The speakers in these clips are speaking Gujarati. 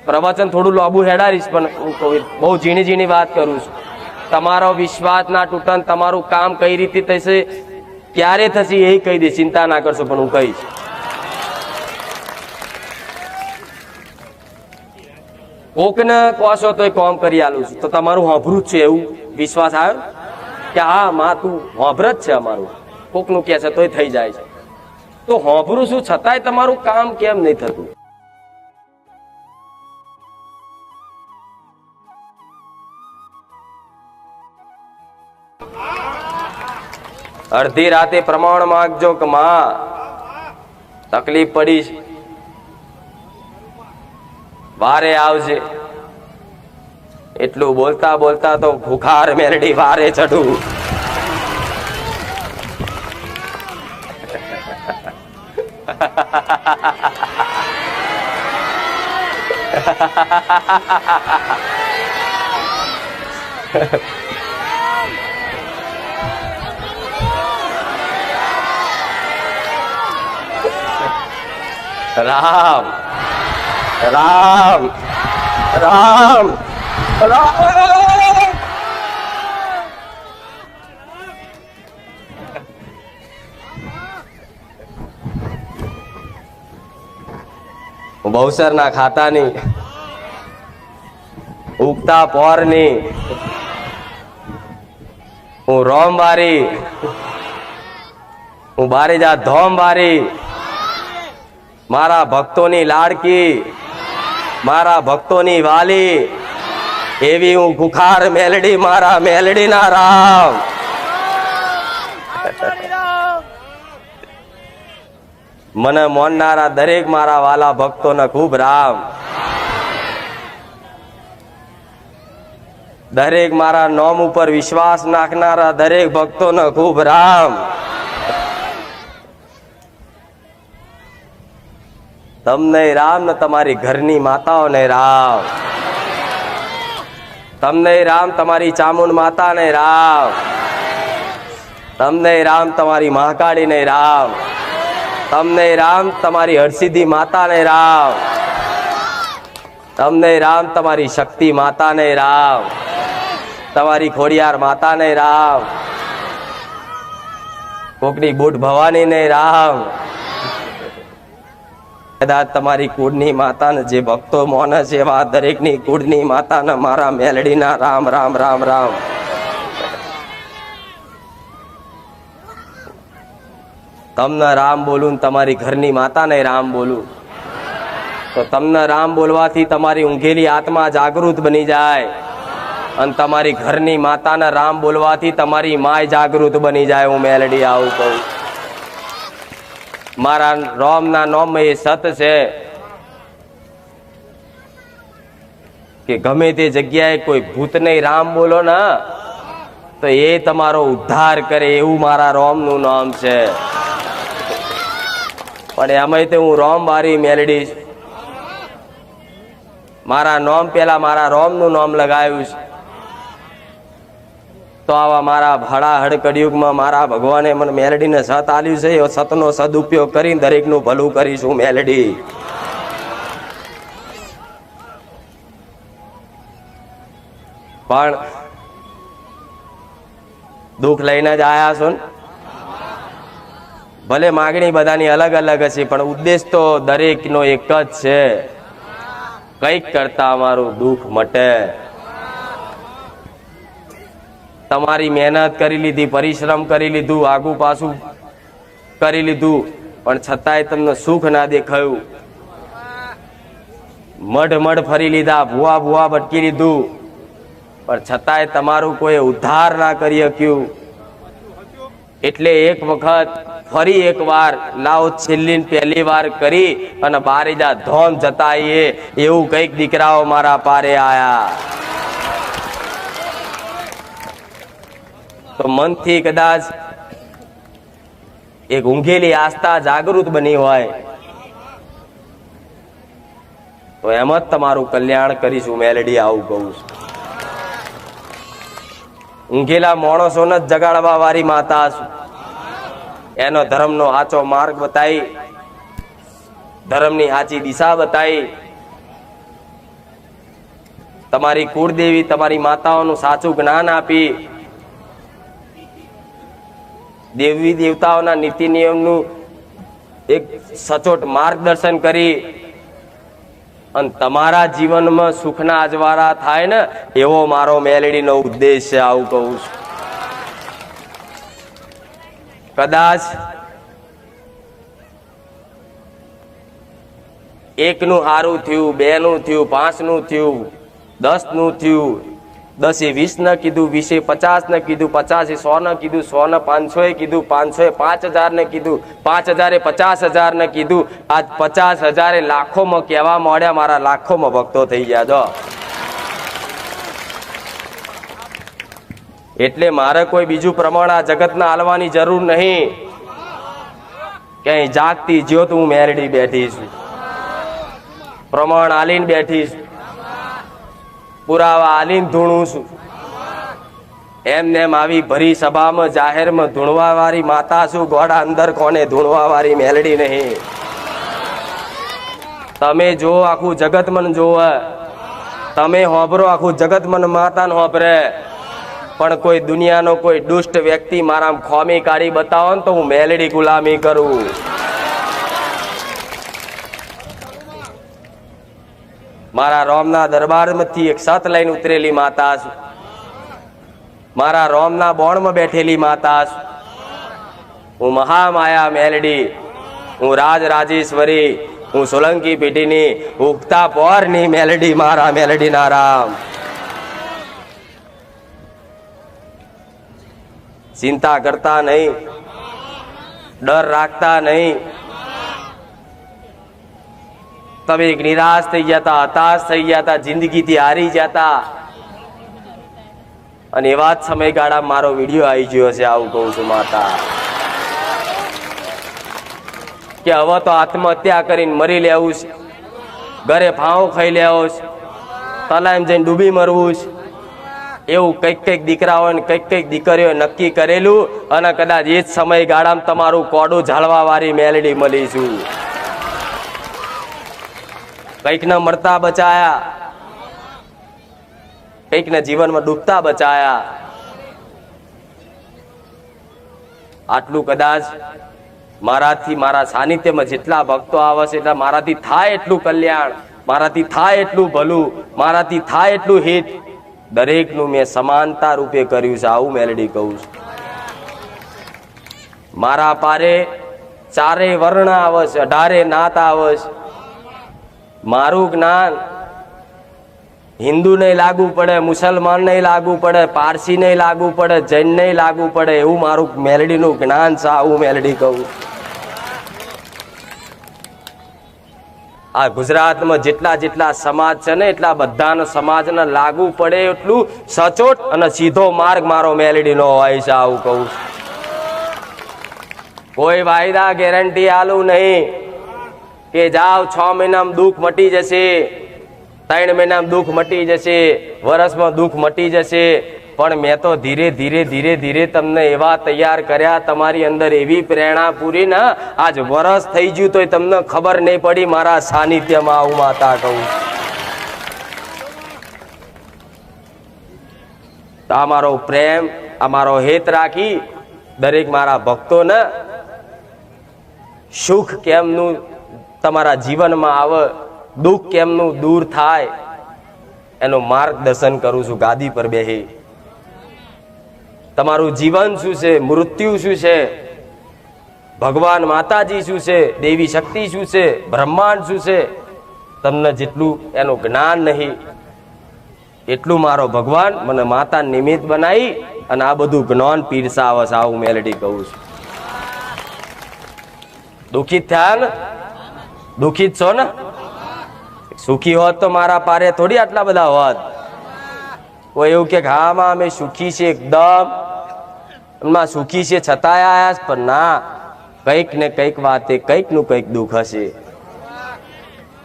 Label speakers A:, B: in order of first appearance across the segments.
A: પ્રવચન થોડું લાંબુ હેડારીશ, પણ હું બહુ ઝીણી ઝીણી વાત કરું છું. તમારો વિશ્વાસ ના તૂટન, તમારું કામ કઈ રીતે થશે, ક્યારે થશે એ કહી દે, ચિંતા ના કરશો, પણ હું કહીશ. કોકને કહો છો તો કામ કરી આલું છું, તો તમારું હોભરું જ છે એવું વિશ્વાસ આવ્યો કે હા માં તું હોભર જ છે અમારું. કોકનું કહે છે તોય થઈ જાય છે, તો હોભરું છું છતાંય તમારું કામ કેમ નહીં થતું? અડધી રાતે પ્રમાણ માંગજો કે માં તકલીફ પડી, વારે આવજે. એટલું બોલતા બોલતા તો ભૂખાર મેરડી વારે ચડું. રામ રામ રામ રામ. હું બહુસર ના ખાતાની, ઉગતા પોરની, હું રોમ વારી, હું બારીજા ધોમ વારી, મારા ભક્તોની લાડકી, મારા ભક્તોની વાલી, એવી હું ભૂખાર મેલડી, મારા મેલડી ના રામ. મને મોનનારા દરેક મારા વાલા ભક્તોને ખૂબ રામ. દરેક મારા નોમ ઉપર વિશ્વાસ નાખનારા દરેક ભક્તોને ખૂબ રામ. તમને રામ ને તમારી ઘરની માતાઓને રામ. તમને રામ તમારી ચામુંડ માતાને રામ. તમને રામ તમારી મહાકાળીને રામ. તમને રામ તમારી હરસિદ્ધિ માતાને રામ. તમને રામ તમારી શક્તિ માતાને રામ. તમારી ખોડિયાર માતાને રામ. કોકની બુટ ભવાનીને રામ. કદાચ તમારી કુળની માતાને જે ભક્તો મોને છે એવા દરેકની કુળની માતાને મારા મેલડીના રામ રામ રામ રામ. તમને રામ બોલું, તમારી ઘરની માતાને રામ બોલું, તો તમને રામ બોલવાથી તમારી ઊંઘેલી આત્મા જાગૃત બની જાય, અને તમારી ઘરની માતાને રામ બોલવાથી તમારી માય જાગૃત બની જાય. હું મેલડી આવું કહું. મારા રોમ ના નોમ એ સત છે કે ગમે તે જગ્યાએ કોઈ ભૂતને રામ બોલો ને તો એ તમારો ઉદ્ધાર કરે, એવું મારા રોમ નું નામ છે. પણ એમાં તે હું રોમ વારી મેલડી, મારા નોમ પેલા મારા રોમ નું નામ લગાવ્યું છે. તો આવા મારા હળાહળ કળિયુગમાં મારા ભગવાને મને મેલડીને સત આલ્યું છે. એ સતનો સદુપયોગ કરીને દરેકનું ભલું કરીશું મેલડી. પણ દુઃખ લઈને જ આયા છો ને. ભલે માગણી બધાની અલગ અલગ હશે, પણ ઉદ્દેશ તો દરેકનો એક જ છે, કંઈક કરતા અમારું દુઃખ મટે. તમારી મહેનત કરી લીધી, પરિશ્રમ કરી લીધું, આગુ પાછું કરી લીધું, પણ છતાંય તમને સુખ ના દેખાયું. મઢ મઢ ફરી લીધા, ભૂવા ભૂવા ભટકી લીધું, પણ છતાંય તમારું કોઈ ઉદ્ધાર ના કરી શક્યું. એટલે એક વખત ફરી એક વાર લાવો, છેલ્લી પહેલી વાર કરી અને બારીજા ધોમ જતા એવું કઈક દીકરાઓ મારા પારે આયા. તો મનથી કદાચ એક ઊંઘેલી આસ્થા જાગૃત બની હોય તો એમ જ તમારું કલ્યાણ કરીશું મેલડી, આવું કહું છું. ઊંઘેલા માણસોને જ જગાડવા વાળી માતા છું. એનો ધર્મનો સાચો માર્ગ બતાવી, ધર્મની સાચી દિશા બતાવી, તમારી કુળદેવી તમારી માતાઓનું સાચું જ્ઞાન આપી, દેવી દેવતાઓના નીતિ નિયમનું એક સચોટ માર્ગદર્શન કરી અને તમારા જીવનમાં સુખના અજવાળા થાય ને, એવો મારો મેલડીનો ઉદ્દેશ છે. આવું કહું છું. કદાચ એકનું હારું થયું, 2 નું થયું, 5 નું થયું, 10 નું થયું, 10 એ 20 ને કીધું, 20 એ 50 ને કીધું, 50 એ 100 ને કીધું, 100 ને 500 એ કીધું, 500 એ 5000 ને કીધું, 5000 એ 50000 ને કીધું. આજ 50000 એ લાખોમાં કહેવા માંડ્યા, મારા લાખોમાં ભક્તો થઈ ગયા. જો એટલે મારે કોઈ બીજું પ્રમાણ આ જગતના હાલવાની જરૂર નહીં. ક્યાંય જાગતી જ્યોત હું મેરડી બેઠી છું, પ્રમાણ આલીને બેઠી છું, પુરાવા આલીને ધૂણું છું. એમને એમ આવી ભરી સભામાં જાહેરમાં ધૂણવા વાળી માતા છું. ગોડા અંદર કોને ધૂણવા વાળી મેલડી નહીં. તમે જો આખું જગત મન જોવે, તમે હોબરો આખું જગત મન માતાને હોબરે, પણ કોઈ દુનિયાનો કોઈ દુષ્ટ વ્યક્તિ મારા ખોમી કાઢી બતાવો ને તો હું મેલડી ગુલામી કરું. મારા રોમના દરબારમાંથી એક સત લઈને ઉતરેલી માતા છું. મારા રોમના બોણમાં બેઠેલી માતા છું. હું મહામાયા મેલડી, હું રાજરાજેશ્વરી, હું સોલંકી પેઢીની ઉગતા પોરની મેલડી, મારા મેલડીના રામ. ચિંતા કરતા નહીં, ડર રાખતા નહીં. તમે એક નિરાશ થઈ જતા, હતાશ થઈ જતા, જિંદગીથી હારી જતા, અને એવા જ સમયગાળા મારો વિડીયો આવી ગયો છે. આવું કહું છું માતા, કે હવે તો આત્મહત્યા કરીને મરી લેવું છે, ઘરે ફાંવ ખાઈ લેવો છે, તલાઈમાં જઈને ડૂબી મરવું છે. એવું કઈક દીકરાઓ ને કઈક દીકરીઓ નક્કી કરેલું, અને કદાચ એ જ સમયગાળામાં તમારું કોડું ઝાલવા વાળી મેલડી મળી છું. કઈક ને મરતા બચાયા, કઈક ને જીવનમાં ડૂબતા બચાયા. આટલું કદાચ મારાથી, મારા સાનિધ્યમાં જેટલા ભક્તો આવે છે એટલા મારાથી થાય એટલું કલ્યાણ, મારાથી થાય એટલું ભલું, મારાથી થાય એટલું હિત દરેકનું મેં સમાનતા રૂપે કર્યું છે. આવું મેલડી કહું છું. મારા પારે 4 વર્ણ આવે છે, 18 નાત આવે છે. મારું જ્ઞાન હિન્દુ નહીં લાગુ પડે, મુસલમાન નહીં લાગુ પડે, પારસી નહીં લાગુ પડે, જૈન નહીં લાગુ પડે, એવું મારું મેલડીનું જ્ઞાન છે. આવું મેલડી કહું. આ ગુજરાતમાં જેટલા સમાજ છે ને, એટલા બધાના સમાજને લાગુ પડે એટલું સચોટ અને સીધો માર્ગ મારો મેલડીનો હોય છે. આવું કહું. કોઈ વાયદા ગેરંટી આલું નહીં કે જાઓ 6 મહિનામાં દુઃખ મટી જશે, 3 મહિનામાં દુઃખ મટી જશે, વર્ષમાં દુઃખ મટી જશે. પણ મેં તો ધીરે તમને એવા તૈયાર કર્યા, તમારી અંદર એવી પ્રેરણા પૂરી ને આજ વરસ થઈ ગયું તો તમને ખબર નહીં પડી મારા સાનિધ્યમાં. આવું માતા કહું. તો આ મારો પ્રેમ, આ મારો હેત રાખી દરેક મારા ભક્તોને સુખ કેમનું તમારા જીવનમાં આવે, દુઃખ કેમનું દૂર થાય, એનું માર્ગદર્શન કરું છું. ગાદી પર બેહી તમારું જીવન શું છે, મૃત્યુ શું છે, ભગવાન માતાજી શું છે, દેવી શક્તિ શું છે, બ્રહ્માંડ શું છે, તમને જેટલું એનું જ્ઞાન નહીં એટલું મારો ભગવાન મને માતા નિમિત્ત બનાવી અને આ બધું જ્ઞાન પીરસાવે છે. આવું મેલડી કહું છું. દુઃખિત થયા ને, દુઃખિત છો ને? સુખી હોત તો મારા પારે થોડી આટલા બધા હોત. કોઈ એવું કે હા માં અમે સુખી છે, એકદમ એમાં સુખી છે છતાંય આયા, પણ ના, કંઈક ને કંઈક વાતે કંઈક નું કંઈક દુઃખ હશે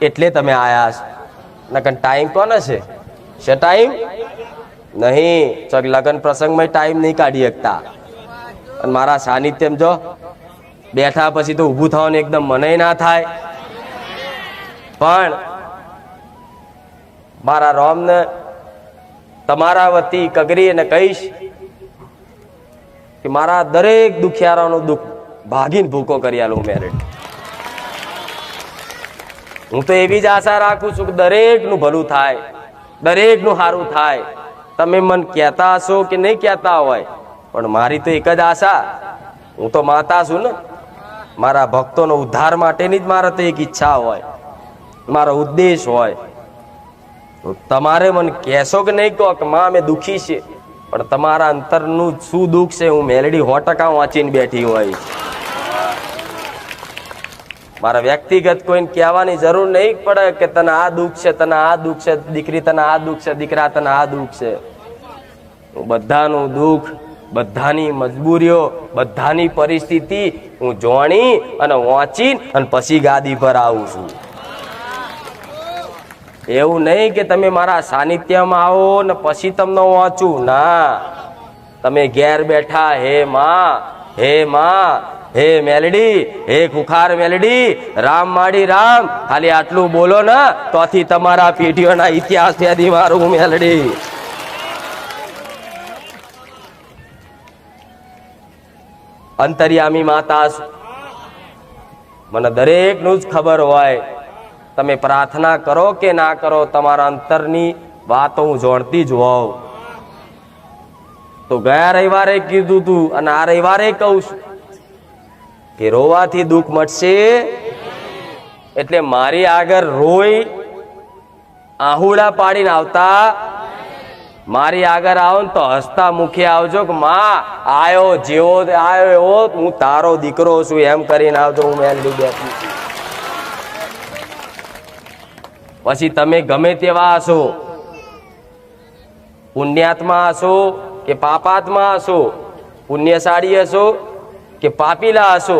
A: એટલે તમે આયા છો. નકર ટાઈમ કોને છે? ટાઈમ નહીં. ચોક લગ્ન પ્રસંગમાં ટાઈમ નહીં કાઢી શકતા. અને મારા સાનિધ્યમાં જો બેઠા પછી તો ઊભું થવાનું એકદમ મને ના થાય. પણ મારા રોમને તમારા વતી કગરી અને કહીશ કે મારા દરેક દુખિયારાનું દુઃખ ભાગીને ભૂકો કરી આલું મેલેડી. હું તો એવી જ આશા રાખું છું કે દરેકનું ભલું થાય, દરેકનું સારું થાય. તમે મન કહેતા હશો કે નહીં કહેતા હોય, પણ મારી તો એક જ આશા, હું તો માતા છું ને, મારા ભક્તોનો ઉદ્ધાર માટેની જ મારે તો એક ઈચ્છા હોય, મારો ઉદ્દેશ હોય. તમારે મને કહેશો કે નહીં કહો કે માં અમે દુખી છે, પણ તમારા અંતરનું શું દુઃખ છે હું મેલડી 100% વાંચીને બેઠી હોય. મારા વ્યક્તિગત કોઈને કહેવાની જરૂર નહીં પડે કે તને આ દુઃખ છે, તને આ દુઃખ છે, દીકરી તને આ દુઃખ છે, દીકરા તને આ દુઃખ છે. હું બધાનું દુઃખ, બધાની મજબૂરીઓ, બધાની પરિસ્થિતિ હું જોણી અને વાંચી અને પછી ગાદી પર આવું છું. એવું નહીં કે તમે મારા સાનિધ્યમાં આવો ને પછી તમને વાંચું. ના, તમે ઘેર બેઠા હે માં, હે માં, હે મેલડી, હે ખુખાર મેલડી, રામ માડી રામ, ખાલી આટલું બોલો ને તોથી તમારા પેઢીઓના ઇતિહાસ યાદી મારું મેલડી. અંતર્યામી માતા, મને દરેકનું જ ખબર હોય. તમે પ્રાર્થના કરો કે ના કરો, તમારા અંતરની વાતો હું જાણતી જ હોઉં. તો ગયા રવિવારે કીધું તું અને આ રવિવારે કહું છું કે રોવાથી દુઃખ મટશે. એટલે મારી આગળ રોઈ આહુડા પાડીને આવતા, મારી આગળ આવો ને તો હસતા મુખે આવજો કે માં આયો, જેવો આયો એવો હું તારો દીકરો છું એમ કરીને આવજો. હું મેલડી બેઠી છું. પછી તમે ગમે તેવા હશો, પુણ્યાત્મા હશો કે પાપાત્મા હશો, પુણ્યશાળી હશો કે પાપીલા હશો,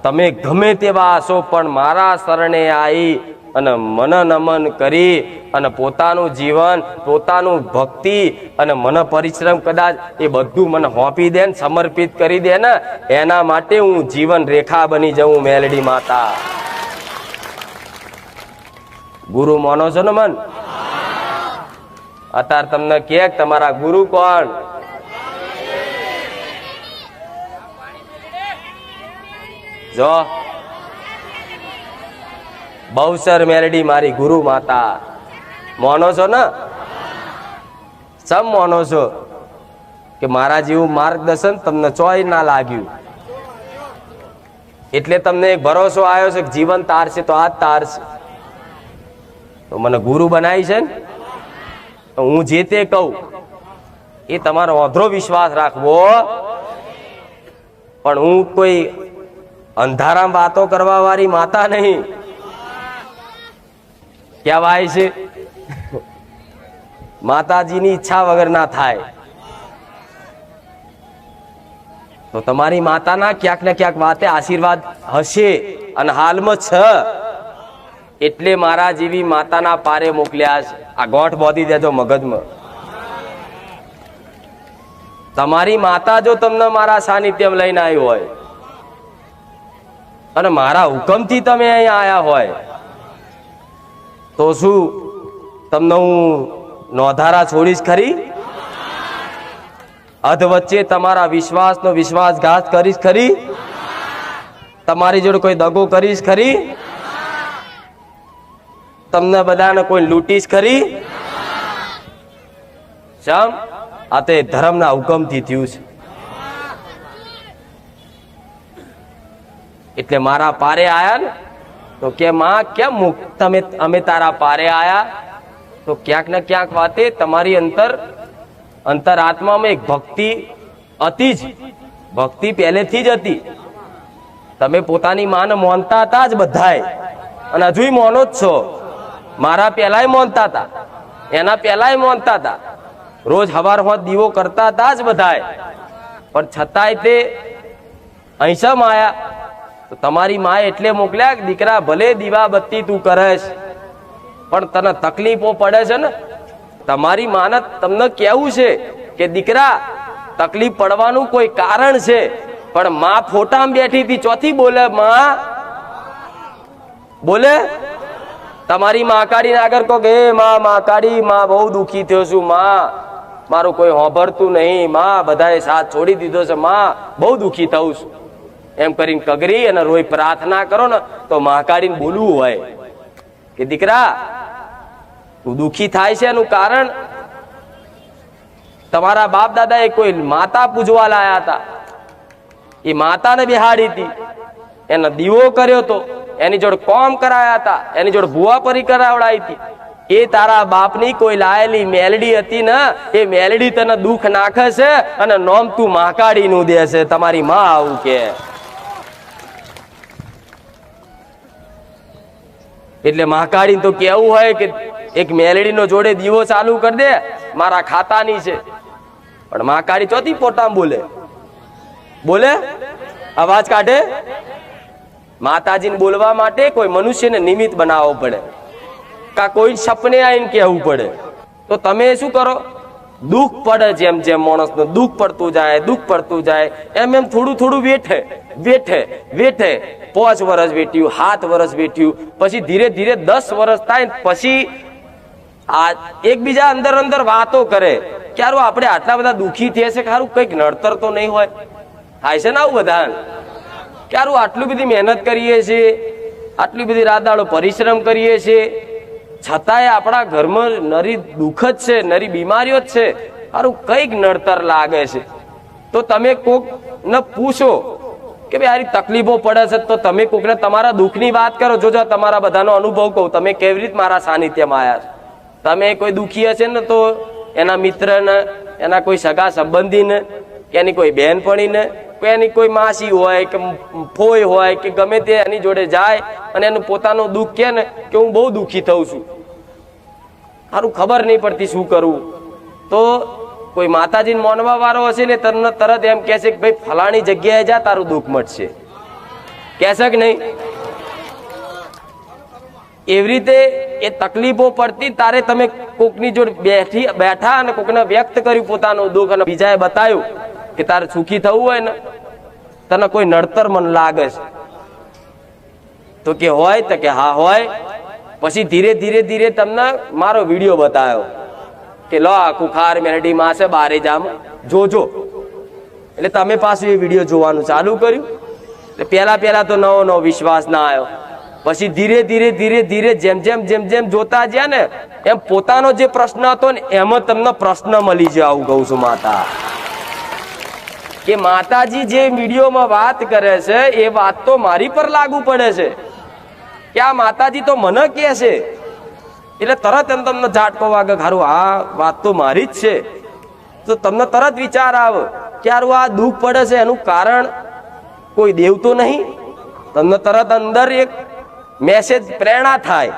A: તમે ગમે તેવા હશો, પણ મારા શરણે આવી અને મન નમન કરી અને પોતાનું જીવન, પોતાનું ભક્તિ અને મન પરિશ્રમ કદાચ એ બધું મને સોંપી દે ને, સમર્પિત કરી દે ને, એના માટે હું જીવન રેખા બની જાઉં મેલડી માતા. ગુરુ માનો છો ને મન? અત્યારે તમને કે તમારા ગુરુ કોણ? જો બહુસર મેલડી મારી ગુરુ માતા. માનો છો ને? સમ માનો છો કે મારા જેવું માર્ગદર્શન તમને ચોય ના લાગ્યું એટલે તમને એક ભરોસો આવ્યો છે કે જીવન તારશે તો આ જ તારશે. તો મને ગુરુ બનાવી છે ને, તો હું જે તે કહું એ તમારો અધરો વિશ્વાસ રાખવો. પણ હું કોઈ અંધારામાં વાતો કરવા વાળી માતા નહીં. કહેવાય છે માતાજીની ઈચ્છા વગર ના થાય. તો તમારી માતાના ક્યાંક ને ક્યાંક વાતે આશીર્વાદ હશે અને હાલમાં છે, એટલે મારા જેવી માતાના પારે મોકલ્યા છે. આ ગોઠ બોધી દેજો મગજમાં. તમારી માતા જો તમને મારા સાનિધ્યમાં લઈને આવી હોય અને મારા હુકમથી તમે અહીંયા આયા હોય તો શું તમને હું નોંધારા છોડીશ ખરી? અધ વચ્ચે તમારા વિશ્વાસનો વિશ્વાસઘાત કરીશ ખરી? તમારી જોડે કોઈ દગો કરીશ ખરી? તમને બધાને કોઈ લૂંટીશ ખરી? શમ? આ તે ધર્મના હુકમથી થયું છે. એટલે મારા પારે આયા ને તો કે માં કેમ તમે અમે તારા પારે આયા? તો ક્યાંક ને ક્યાંક વાતે તમારી અંતરાત્મામાં એક ભક્તિ હતી જ. ભક્તિ પહેલેથી જ હતી. તમે પોતાની માને માનતા હતા જ બધાય અને હજુય માનો જ છો. મારા પહેલાય માનતા હતા, એના પહેલાય માનતા હતા, રોજ હવાર હોત દીવો કરતા હતા જ બધાય. પણ છતાંય તે અહીંસમ આયા. તો તમારી માએ એટલે મોકલ્યા કે દીકરા ભલે દીવા બત્તી તું કરેશ પણ તને તકલીફો પડે છે ને. તમારી માને તમને કેવું છે કે દીકરા તકલીફ પડવાનું કોઈ કારણ છે, પણ માં ફોટામાં બેઠી હતી ચોથી બોલે માં બોલે તમારી મહાકાળી ને આગળ કહો કે માં મહાકાળી, માં બહુ દુઃખી થયો છું, માં મારું કોઈ હોભરતું નહીં, માં બધાએ સાથ છોડી દીધો છે, માં બહુ દુઃખી થઉં છું, એમ કરીને કગરી અને રોઈ પ્રાર્થના કરો ને તો મહાકાળીને બોલવું હોય કે દીકરા તું દુઃખી થાય છે એનું કારણ તમારા બાપ દાદા એ કોઈ માતા પૂજવા લાયા હતા, એ માતાને બિહાડી હતી, એનો દીવો કર્યો તો, એની જોડે કોમ કરાયા હતા, એની જોડે ભુવાપરી કરાવડાવી હતી, એ તારા બાપની કોઈ લાયેલી મેલડી હતી ને, એ મેલડી તને દુઃખ નાખે છે અને નોમ તું મહાકાળી નું દે છે, તમારી માં આવું કે. એટલે મહાકાળી તો કેવું હોય કે એક મેલડી નો જોડે દીવો ચાલુ કરી દે, મારા ખાતાની છે, પણ મહાકાળી ચોથી પોટામ બોલે, બોલે અવાજ કાઢે. માતાજીને બોલવા માટે કોઈ મનુષ્યને નિમિત્ત બનાવવો પડે, કા કોઈ સપને આવીને કહેવું પડે. તો તમે શું કરો, દુઃખ પડે, જેમ જેમ માણસનું દુઃખ પડતું જાય, દુઃખ પડતું જાય, એમ એમ થોડું થોડું વેઠે વેઠે વેઠે 5 વર્ષ વેઠ્યું, 7 વર્ષ વેઠ્યું, પછી ધીરે ધીરે 10 વર્ષ થાય, પછી આ એકબીજા અંદર અંદર વાતો કરે કે યાર આપણે આટલા બધા દુઃખી થયા છે, ખારું કઈક નડતર તો નહીં હોય. થાય છે ને આવું બધા કે યાર આટલી બધી મહેનત કરીએ છીએ, આટલી બધી રાત દાડો પરિશ્રમ કરીએ છીએ, છતાંય આપણા ઘરમાં નરી દુઃખ જ છે, નરી બીમારીઓ જ છે, સારું કઈક નડતર લાગે છે. તો તમે કોક ને પૂછો કે ભાઈ આ તકલીફો પડે છે, તો તમે કોકને તમારા દુઃખની વાત કરો. જોજો તમારા બધાનો અનુભવ કહું, તમે કેવી રીતે મારા સાનિધ્યમાં આવ્યા છો. તમે કોઈ દુઃખી હશે ને તો એના મિત્રને, એના કોઈ સગા સંબંધીને, એની કોઈ બહેનપણીને, એની કોઈ માસી હોય કે ફોઈ હોય કે ગમે તે એની જોડે જાય અને એનું પોતાનું દુઃખ કે ને કે હું બહુ દુઃખી થઉં છું, સારું ખબર નહીં પડતી શું કરવું. તો કોઈ માતાજીને માનવા વાળો હશે ને તમને તરત એમ કહે છે કે ભાઈ ફલાણી જગ્યાએ જા, તારું દુઃખ મટશે, કહેશે કે નહીં? એવી રીતે એ તકલીફો પડતી તારે તમે કોકની જોડે બેઠા અને કોકને વ્યક્ત કર્યું પોતાનું દુઃખ, અને બીજાએ બતાવ્યું કે તારે સુખી થવું હોય ને, તને કોઈ નડતર મન લાગે છે તો કે હોય, તો કે હા હોય. પછી ધીરે ધીરે ધીરે તમને મારો વિડીયો બતાવ્યો કે લો આ કુખાર મેરડી માં છે, બારે જામ જોજો. એટલે તમે પાછું એ વિડીયો જોવાનું ચાલુ કર્યું. પેલા પેલા તો નવો નવો વિશ્વાસ ના આવ્યો, પછી ધીરે ધીરે ધીરે ધીરે જેમ જેમ જેમ જેમ જોતા ગયા ને એમ પોતાનો જે પ્રશ્ન હતો ને એમાં તમને પ્રશ્ન મળી જાય. આવું કહું છું માતા કે માતાજી જે વિડીયોમાં વાત કરે છે એ વાત તો મારી પર લાગુ પડે છે, કે આ માતાજી તો મને કહે છે. એટલે તરત એમ તમને ઝાટકો વાગે, ખારું આ વાત તો મારી જ છે. તો તમને તરત વિચાર આવે કે યાર આ દુઃખ પડે છે એનું કારણ કોઈ દેવ તો નહીં. તમને તરત અંદર એક મેસેજ પ્રેરણા થાય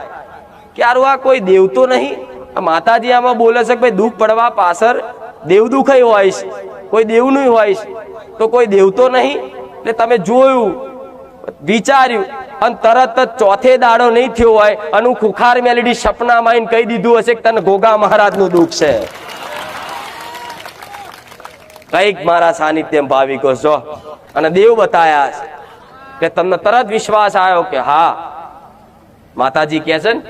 A: કે યાર આ કોઈ દેવ તો નહીં. આ માતાજી આમાં બોલે છે કે ભાઈ દુઃખ પડવા પાછળ દેવ દુઃખ હોય છે, કોઈ દેવ નહીં હોય છે, તો કોઈ દેવ તો નહીં. એટલે તમે જોયું, વિચાર્યું અને તરત જ ચોથે દાડો નહીં થયો હોય અને હું ખુખાર મેલડી સપનામાં આવીને કહી દીધું હશે કે તને ગોગા મહારાજ નું દુઃખ છે. કઈક મારા સાનિધ્યમ ભાવિકો છો અને દેવ બતાયા છે કે તમને તરત વિશ્વાસ આવ્યો કે હા માતાજી કહે છે ને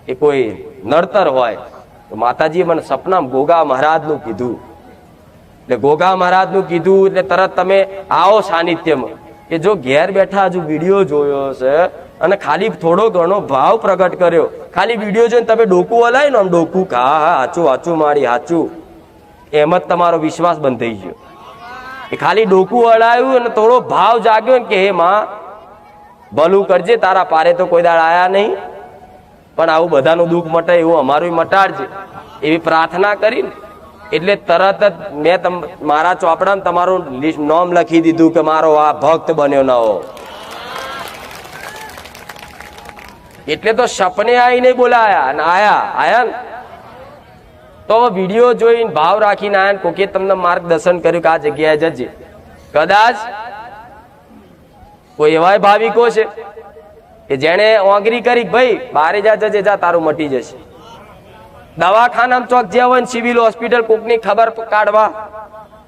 A: કે કોઈ નડતર હોય તો માતાજીએ મને સપનામાં ગોગા મહારાજ નું કીધું. એટલે ગોગા મહારાજ નું કીધું એટલે તરત તમે આવો સાનિધ્યમાં. કે જો ઘેર બેઠા હજુ વિડીયો જોયો છે અને ખાલી થોડો ઘણો ભાવ પ્રગટ કર્યો, ખાલી વિડીયો જોઈને તમે ડોકું હલાય ને આમ ડોકું હા હા હાચું હાચું મારી હાચું, એમ જ તમારો વિશ્વાસ બંધ થઈ ગયો. એ ખાલી ડોકું હલાયું અને થોડો ભાવ જાગ્યો ને કે હે માં ભલું કરજે, તારા પારે તો કોઈ દાડ આયા નહીં, પણ આવું બધાનું દુઃખ મટે એવું અમારું મટાડજે, એવી પ્રાર્થના કરીને એટલે તરત જ મેં મારા ચોપડામાં તમારું નામ લખી દીધું કે મારો આ ભક્ત બન્યો નવો. એટલે તો સપને આવીને બોલાયા અને આયા ને તો વિડીયો જોઈને ભાવ રાખીને આયા ને કોકે તમને માર્ગદર્શન કર્યું કે આ જગ્યાએ જજે. કદાચ કોઈ એવા ભાવિકો છે કે જેને ઓગરી કરી ભાઈ બારે જા જજે, જા તારું મટી જશે. દવાખાના ચોક જ્યાં હોય ને સિવિલ હોસ્પિટલ કોકની ખબર કાઢવા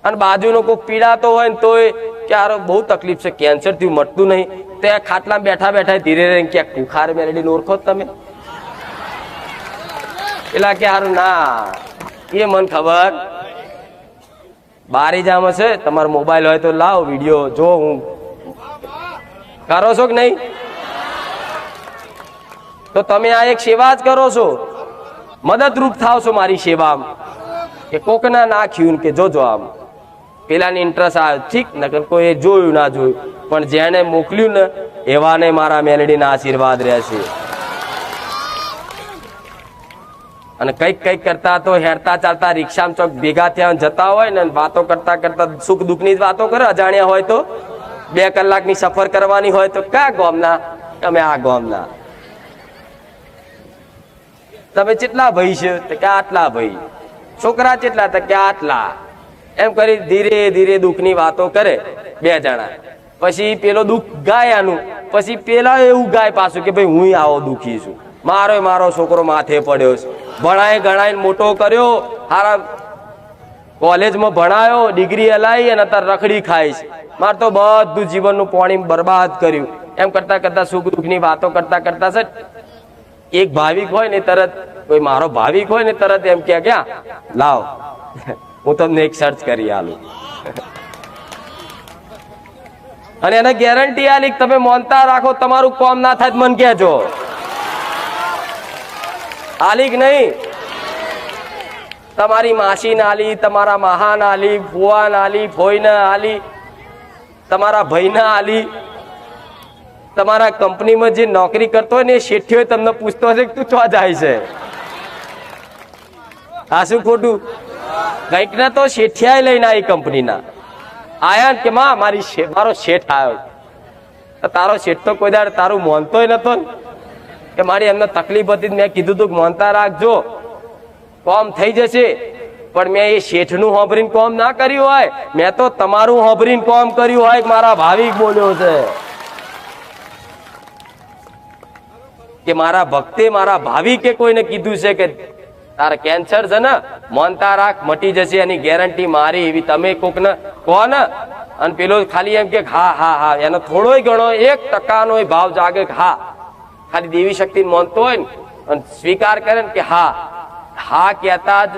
A: અને બાજુનો કોક પીડાતો હોય ને તોય કે આ બહુ તકલીફ છે, કેન્સર થયું મટતું નહીં, તે ખાટલા બેઠા બેઠા ધીરે રહીને ક્યાંક ખુખાર મેરડીને ઓળખો તમે પેલા કે હારું ના એ મન ખબર બારી જામ હશે, તમારો મોબાઈલ હોય તો લાવ વિડીયો જો, હું કરો છો કે નહીં? તો તમે આ એક સેવા જ કરો છો, મદદરૂપ થાવ છો મારી સેવામાં, કે કોકના નાખ્યું કે જોજો આમ પેલાની ઇન્ટરેસ્ટ આવે ઠીક, નકર કોઈ જોયું ના જોયું, પણ જેને મોકલ્યું ને એવાને મારા મેલડીના આશીર્વાદ રહેશે. અને કઈક કઈક કરતા તો હેરતા ચાલતા રિક્ષામાં ચોક ભેગા થયા જતા હોય ને વાતો કરતા કરતા સુખ દુઃખ ની વાતો કરે, અજાણ્યા હોય તો 2 કલાકની સફર કરવાની હોય તો કયા ગામના? તમે આ ગામના. તમે કેટલા ભાઈ છે? તો કે આટલા ભાઈ. છોકરા કેટલા? તો કે આટલા. એમ કરી ધીરે ધીરે દુઃખની વાતો કરે 2 જણા. પછી પેલો દુઃખ ગાય આનું, પછી પેલા એવું ગાય પાછું કે ભાઈ હું આવો દુઃખી છું, મારો છોકરો માથે પડ્યો છે, ભણાય ગણાય મોટો કર્યો, સારા કોલેજમાં ભણાયો, ડિગ્રી હલાવી અને અત્યારે રખડી ખાય છે, મારે તો બધું જીવનનું પાણી બરબાદ કર્યું. એમ કરતા કરતા સુખ દુઃખની વાતો કરતા કરતા છે એક ભાવિક હોય ને તરત, કોઈ મારો ભાવિક હોય ને તરત એમ કે ક્યાં લાવ હું તમને એક સર્ચ કરી આલું, અને એને ગેરંટી આલી તમે માનતા રાખો તમારું કામ ના થાય મન કહેજો. આલી કે નહીં? તમારી માસી ના આલી, તમારા મહા ના આલી, ફુવા ના આલી, ફોઈ ના આલી, તમારા ભાઈ ના આલી, તમારા કંપનીમાં જે નોકરી કરતો હોય ને એ શેઠિયો તમને પૂછતો હશે કે તું ક્યાં જાય છે? આ શું ખોટું? કઈક ને તો શેઠિયા લઈને આવી કંપનીના આયા કે માં મારો શેઠ આવ્યો. તારો શેઠ તો કોઈ દાડ તારું માનતોય નતો કે મારી એમને તકલીફ હતી, મેં કીધું તું માનતા રાખજો કોમ થઈ જશે, પણ મેં એ શેઠનું હોંભરીને કોમ ના કર્યું હોય, મેં તો તમારું હોંભરીને કોમ કર્યું હોય. મારા ભાવિક બોલ્યો છે કે મારા ભક્તે મારા ભાવિકે કોઈને કીધું છે કે તારે કેન્સર છે ને માનતા રાખ મટી જશે, એની ગેરંટી મારી. એવી તમે કોક ને કહો ને અને પેલો ખાલી એમ કે હા હા હા, એનો થોડોય ઘણો 1% ભાવ જાગે કે હા, ખાલી દેવી શક્તિ માનતો હોય ને અને સ્વીકાર કરે ને કે હા હા કહેતા જ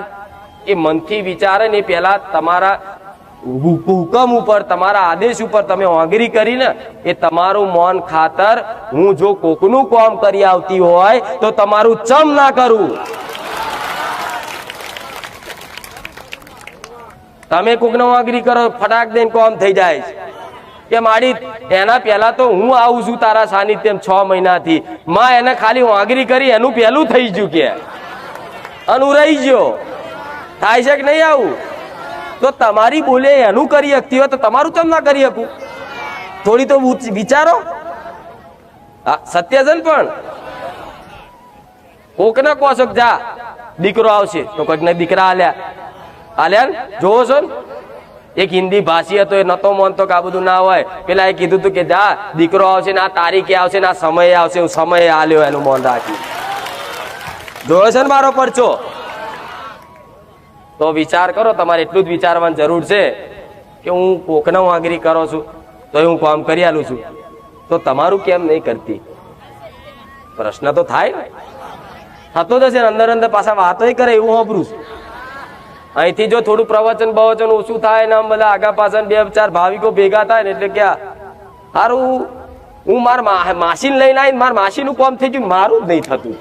A: એ મનથી વિચારે ને પેલા તમારા હુકમ ઉપર, તમારા આદેશ ઉપર તમે ઓંગરી કરીને એ તમારું મૌન ખાતર હું જો કોકનું કામ કરી આવતી હોય તો તમારું ચમ ના કરું. તમે કોકને ઓંગરી કરો ફટાક દઈને કામ થઈ જાય કે મારી એના પહેલા તો હું આવું છું તારા સાનિધ્યમ 6 મહિનાથી, માં એને ખાલી ઓંગરી કરી એનું પહેલું થઈ ગયું કે અનુ રહી ગયો. થાય છે કે નહીં આવું? તો તમારી બોલે એનું કરી શકતી હોય તો તમારું કેમ ના કરી શકું? થોડી તો વિચારો. સત્ય છે ને, પણ કોકને કહો છો જા દીકરો આવશે તો કોઈકને દીકરા આલ્યા જોવો છો ને? એક હિન્દી ભાષી હતો, એ નતો માનતો કે આ બધું ના હોય. પેલા એ કીધું તું કે જા દીકરો આવશે ને આ તારીખે આવશે ને આ સમયે આવશે, હું સમયે આલ્યો એનું મૌન રાખી. જોયો છે ને મારો પરચો? તો વિચાર કરો, તમારે એટલું જ વિચારવાની જરૂર છે કે હું કોકને આંગળી કરો છું તો હું કામ કરી આલું છું, તો તમારું કેમ નહીં કરતી? પ્રશ્ન તો થાય ને, થતો જશે. અંદર અંદર પાછા વાતો કરે એવું સાંભળું છું. અહીંથી જો થોડું પ્રવચન બવચન ઓછું થાય ને આમ બધા આગા પાછળ 2-4 ભાવિકો ભેગા થાય ને એટલે ક્યાં સારું હું મારા માસીને લઈને આવીને મારા માસીનું કામ થઈ ગયું, મારું જ નહીં થતું.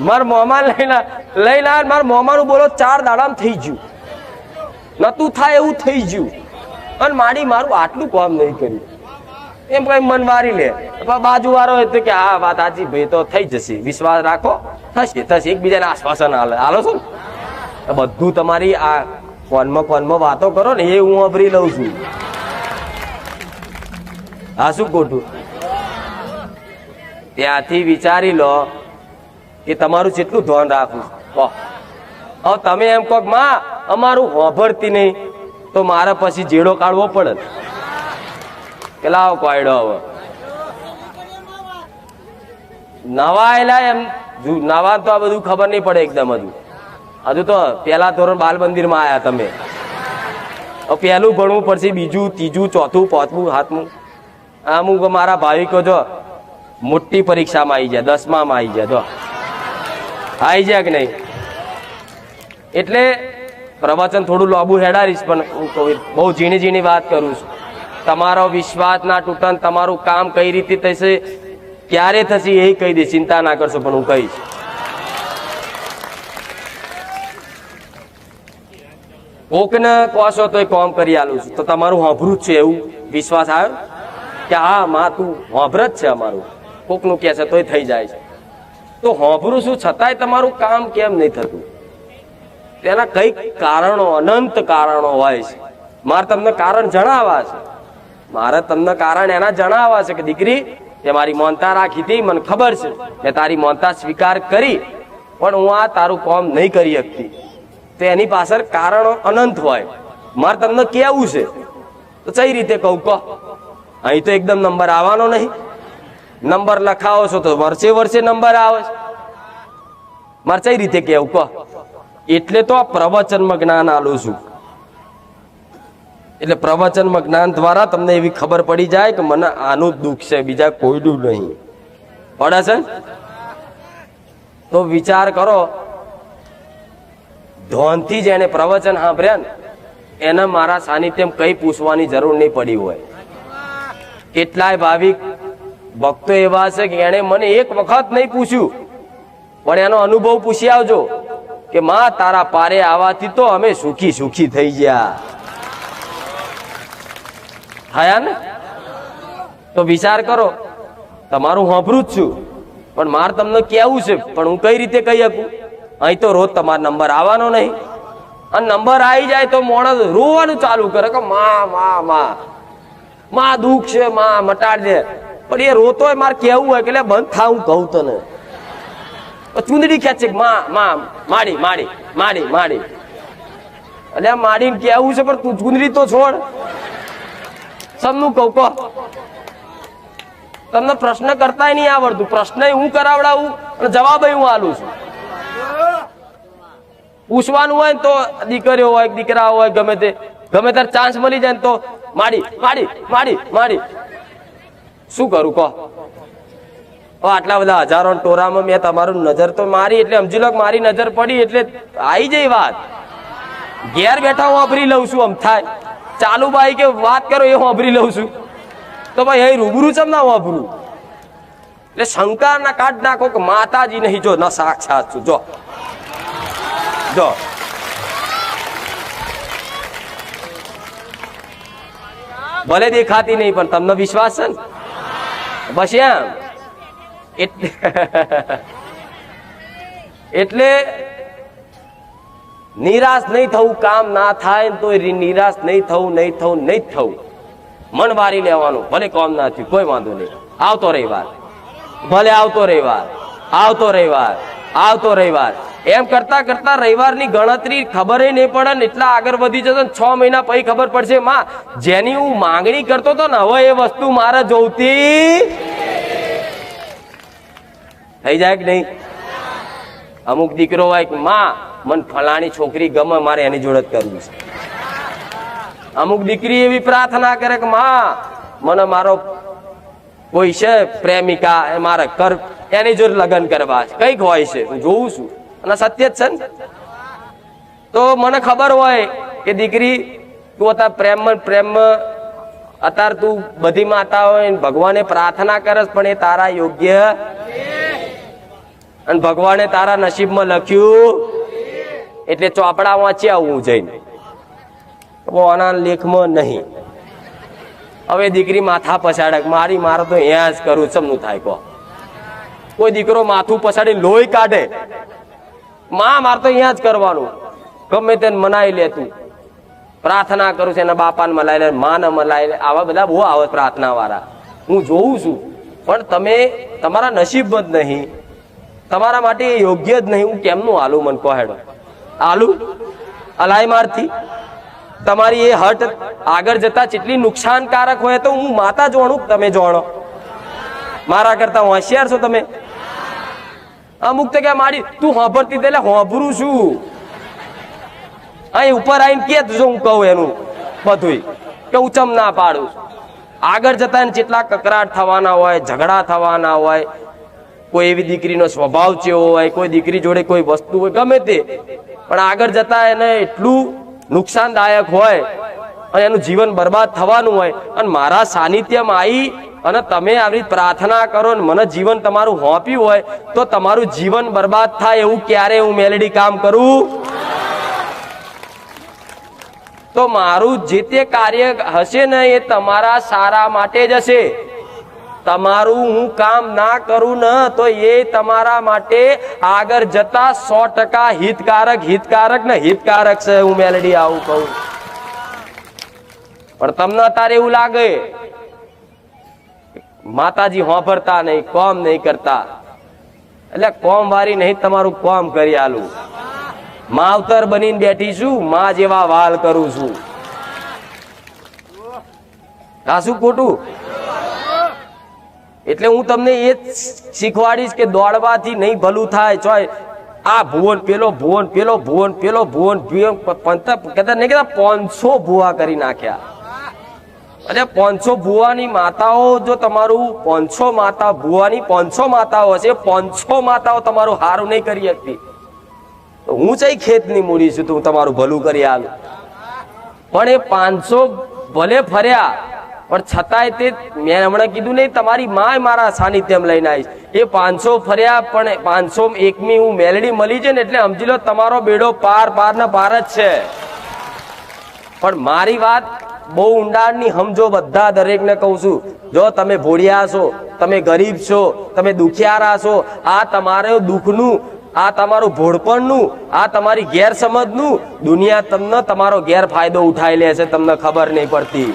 A: મારા મોમાં લઈને આવે, મારા મોમાનું બોલો 4 દાડામાં થઈ ગયું, નતું થાય એવું થઈ ગયું, અને મારું આટલું કામ નહીં કર્યું. એમ કઈ મન વારી લે. બાજુ વાળો હોય તો કે હા વાત સાચી ભાઈ, તો થઈ જશે, વિશ્વાસ રાખો, થશે. એકબીજાને આશ્વાસન હાલો છો ને. બધું તમારી આ ફોનમાં વાતો કરો ને એ હું અભરી લઉં છું. આ શું ખોટું? ત્યાંથી વિચારી લો કે તમારું કેટલું ધ્યાન રાખવું. હવે તમે એમ કહો માં અમારું હોભળતી નહીં તો મારે પછી જેડો કાઢવો પડે કે લાવો કોયડો. હવે નવાયેલા એમ નવા તો આ બધું ખબર નહીં પડે એકદમ. હજુ તો પેલા ધોરણ બાલ મંદિરમાં આયા તમે, પહેલું ભણવું પડશે, બીજું, ત્રીજું, ચોથું, પાંચમું, સાતમું. અમુક મારા ભાવિકો જો મોટી પરીક્ષામાં આવી જાય, 10મામાં આવી જાય, જો આવી જાય કે નહીં? એટલે પ્રવચન થોડું લાંબુ હેડારીશ, પણ હું બહુ ઝીણી ઝીણી વાત કરું છું. તમારો વિશ્વાસ ના તૂટન, તમારું કામ કઈ રીતે થશે, ક્યારે થશે એ કહી દે, ચિંતા ના કરશો, પણ હું કહીશ. કોકને કહો છો તો એ કામ કરી આલું છું, તો તમારું હોભરું જ છે એવું વિશ્વાસ આવ્યો કે હા માં તું હોભર જ છે અમારું. કોકનું કહે છે તોય થઈ જાય છે. તો હોભરું શું છતાંય તમારું કામ કેમ નહીં થતું? તેના કઈક કારણો, અનંત કારણો હોય છે. મારે તમને કારણ જણાવવા છે. મારે તમને કારણ એના જણાવવા છે કે દીકરી, તે મારી મોનતા રાખી હતી, મને ખબર છે, મેં તારી મોનતા સ્વીકાર કરી, પણ હું આ તારું કામ નહીં કરી શકતી. તો એની પાછળ કારણો અનંત હોય. મારે તમને કેવું છે તો કઈ રીતે કહું કહો? અહીં તો એકદમ નંબર આવવાનો નહીં. નંબર લખાવો છો તો વર્ષે વર્ષે નંબર આવે છે. મારે કઈ રીતે કેવું કહો? એટલે તો આ પ્રવચનમાં જ્ઞાન આલું છું. એટલે પ્રવચનમાં જ્ઞાન દ્વારા તમને એવી ખબર પડી જાય કે મને આનું દુઃખ છે, બીજા કોઈનું નહીં. પડે છે? તો વિચાર કરો, ધોનથી જેને પ્રવચન સાંભળ્યા ને એને મારા સાનિધ્યમાં કઈ પૂછવાની જરૂર નહીં પડી હોય. કેટલાય ભાવિક ભક્તો એવા છે કે એને મને એક વખત નહીં પૂછ્યું, પણ એનો અનુભવ પૂછી આવજો કે માં તારા પારે આવવાથી તો અમે સુખી સુખી થઈ ગયા. થયા ને? તો વિચાર કરો, તમારું હોભરું જ છું, પણ મારે તમને કેવું છે, પણ હું કઈ રીતે કહી શકું? અહીં તો રોજ તમારો નંબર આવવાનો નહીં, અને નંબર આવી જાય તો મોણસ રોવાનું ચાલુ કરે કે માં માં માં માં દુઃખ છે, માં મટાડ દે. પણ એ રોતો હોય, મારે કેવું હોય કે બંધ થાવ, કહું તને ચુંદડી ખેંચે માં માં માડી માડી માડી માડી. એટલે માડીને કેવું છે, પણ તું ચુંદડી તો છોડ. સબનું કહું કહો, તમને પ્રશ્ન કરતા નહીં આવડતું, પ્રશ્ન હું કરાવડાવું અને જવાબ હું આલું છું. પૂછવાનું હોય તો દીકરીઓ હોય દીકરા હોય ગમે ત્યારે ચાન્સ મળી જાય ને તો માડી માડી માડી માડી. શું કરું કહો? આટલા બધા હજારો ટોરામાં મેં તમારું નજર તો મારી, એટલે સમજી લો મારી નજર પડી એટલે આવી જાય વાત. ઘેર બેઠા હું વાપરી લઉં છું, આમ થાય ચાલુ ભાઈ કે વાત કરો એ વાપરી લઉં છું, તો ભાઈ અહીં રૂબરૂ છે ના વાપરું. એટલે શંકા ના કાઢ નાખો કે માતાજી નહીં, જો ના સાક્ષાત છું. જો જો ભલે દેખાતી નહીં, પણ તમને વિશ્વાસ છે ને, બસ એમ. એટલે નિરાશ નહીં થવું, કામ ના થાય તો નિરાશ નહીં થવું, નહીં થવું, નહીં થવું. મન વારી લેવાનું, ભલે કામ ના થયું કોઈ વાંધો નહીં, આવતો રવિવાર, ભલે આવતો રવિવાર, આવતો રવિવાર, આવતો રવિવાર. એમ કરતા કરતા રવિવારની ગણતરી ખબર નહીં પડે ને એટલા આગળ વધી જતો. 6 મહિના પછી ખબર પડશે માં જેની હું માંગણી કરતો હતો ને હવે એ વસ્તુ મારે જોઈતી થઈ જાય કે નહીં? અમુક દીકરો હોય કે માં મને ફલાણી છોકરી ગમે, મારે એની જોડે જ કરવું છે. અમુક દીકરી એવી પ્રાર્થના કરે કે માં મને મારો કોઈ છે પ્રેમિકા, એ મારે એની જોડે લગ્ન કરવા છે. કઈક હોય છે, હું જોઉં છું અને સત્ય જ છે ને. તો મને ખબર હોય કે દીકરી તું અત્યારે પ્રેમ અત્યારે તું બધી માતા હોય ભગવાને પ્રાર્થના કરે, પણ એ તારા યોગ્ય અને ભગવાને તારા નસીબમાં લખ્યું. એટલે ચોપડા વાંચી આવું જઈને આના લેખમાં નહીં. હવે દીકરી માથા પછાડે, મારે તો અહીંયા જ કરું, સમનું થાય કહો? કોઈ દીકરો માથું પછાડી લોહી કાઢે, માં મારે તો અહીંયા જ કરવાનું, ગમે તેને મનાઈ લે, તું પ્રાર્થના કરું છું એના બાપાને મલાઈ લે, માને મલાઈ લે. આવા બધા બહુ આવે પ્રાર્થના વાળા, હું જોઉં છું. પણ તમે તમારા નસીબમાં જ નહીં, તમારા માટે યોગ્ય જ નહીં. હું કેમનું આલું? મને કહો હેડો. આલું અલાય મારથી તમારી એ હટ આગળ જતા જેટલી નુકસાનકારક હોય તો હું માતા જાણું, તમે જાણો. મારા કરતા હોશિયાર છો તમે. અમુક તો કે મારી તું હોભરતી એટલે હોભરું છું. અહીં ઉપર આવીને કે જો હું કહું એનું બધું કે હું ચમ ના પાડું. આગળ જતા જેટલા કકરાટ થવાના હોય, ઝઘડા થવાના હોય, કોઈ એવી દીકરીનો સ્વભાવ ચેવો હોય, કોઈ દીકરી જોડે કોઈ વસ્તુ હોય, ગમે તે, પણ આગળ જતા એને એટલું નુકસાનદાયક હોય અને એનું જીવન બરબાદ થવાનું હોય, અને મારા સાનિધ્યમાં આવી અને તમે આવી પ્રાર્થના કરો ને મને જીવન તમારું હોપ્યું હોય તો તમારું જીવન બરબાદ થાય એવું ક્યારે હું મેલેડી કામ કરું? તો મારું જે તે કાર્ય હશે ને એ તમારા સારા માટે જ હશે. તમારું હું કામ ના કરું ને તો એ તમારા માટે આગળ જતા 100% હિતકારક ને હિતકારક છે. હું મેલેડી આવું કહું, પણ તમને અત્યારે એવું લાગે માતાજી હોંભરતા નહીં, કોમ નહીં કરતા. એટલે કોમ વારી નહીં, તમારું કોમ કરી આલું. માવતર બનીને બેઠી છું, માં જેવા વાલ કરું છું. કાશું ખોટું? એટલે હું તમને એ શીખવાડીશ કે દોડવાથી નહીં ભલું થાય. ચોય આ ભુવન પેલો ભુવન પેલો ભુવન પેલો ભુવન કહેતા નહીં કહેતા 500 ભુવા કરી નાખ્યા. અને 500 ભુવાની માતાઓ, જો તમારું 500 માતા ભુવાની 500 માતાઓ હશે, 500 માતાઓ તમારું હારું નહીં કરી શકતી. તો હું ચઈ ખેતની મૂડી છું તો હું તમારું ભલું કરી આલું. પણ એ 500 ભલે ફર્યા, પણ છતાંય તે મેં હમણાં કીધું નહીં તમારી માં મારા સાનિધ્યમ લઈને આવીશ. એ 500 ફર્યા પણ 501મી હું મેલડી મળી છે ને એટલે સમજી લો તમારો બેડો પાર ને પાર જ છે. પણ મારી વાત બહુ ઊંડાણની સમજો, બધા દરેકને કહું છું. જો તમે ભોળિયા છો, તમે ગરીબ છો, તમે દુખિયારા છો, આ તમારું દુઃખનું, આ તમારું ભોળપણનું, આ તમારી ગેરસમજનું દુનિયા તમને તમારો ગેરફાયદો ઉઠાઈ લે છે, તમને ખબર નહીં પડતી.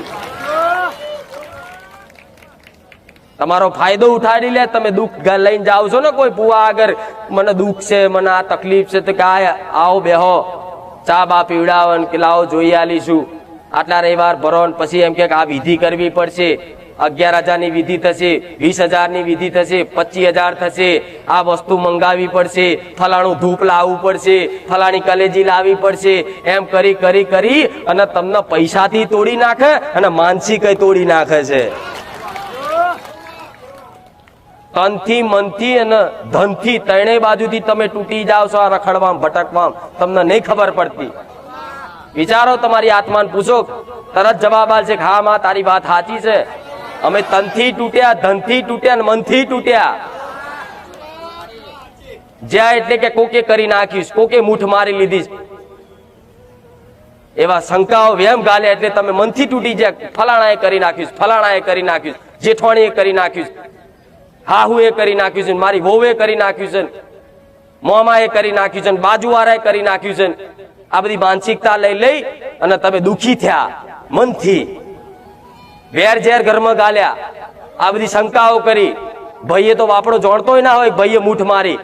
A: તમારો ફાયદો ઉઠાડી લે. તમે દુઃખ લઈને જાઓ છો ને કોઈ પુવા આગળ, મને દુઃખ છે, મને આ તકલીફ છે, તો કે આવો બેહો, ચા બા પીવડાવો કે લાવો જોઈ આલીશું, આટલા રવિવાર ભરો, પછી એમ કે આ વિધિ કરવી પડશે, 11,000 ની વિધિ થશે, 20,000 ની વિધિ થશે, 25,000 થશે, આ વસ્તુ મંગાવી પડશે, ફલાણું ધૂપ લાવવું પડશે, ફલાણી કલેજી લાવવી પડશે. એમ કરી કરી કરી અને તમને પૈસાથી તોડી નાખે અને માનસિક તોડી નાખે છે. તનથી, મનથી અને ધનથી ત્રણેય બાજુથી તમે તૂટી જાવ છો. આ રખડવામ ભટકવામ તમને નહીં ખબર પડતી. વિચારો, તમારી આત્માને પૂછો, તરત જવાબ આવશે કે હા માં તારી વાત સાચી છે. અમે તનથી તૂટ્યા, ધનથી તૂટ્યા, મનથી તૂટ્યા. જ્યાં એટલે કે કોકે કરી નાખ્યું, કોકે મૂઠ મારી લીધી, એવા શંકાઓ વેમ ગાલે એટલે તમે મનથી તૂટી જાય. ફલાણાએ કરી નાખ્યું, ફલાણાએ કરી નાખ્યું, જેઠવાણીએ કરી નાખ્યું, હાહુએ કરી નાખ્યું છે, મારી વહુએ કરી નાખ્યું છે, મોમાએ કરી નાખ્યું છે, બાજુવાળાએ કરી નાખ્યું છે. આ બધી માનસિકતા લઈ અને તમે દુખી થયા મનથી, વેર ઝેર ઘરમાં ગાલ્યા, આ બધી શંકાઓ કરી. ભાઈએ તો આપણો જોડતોય ના હોય, ભાઈએ મૂઠ મારી,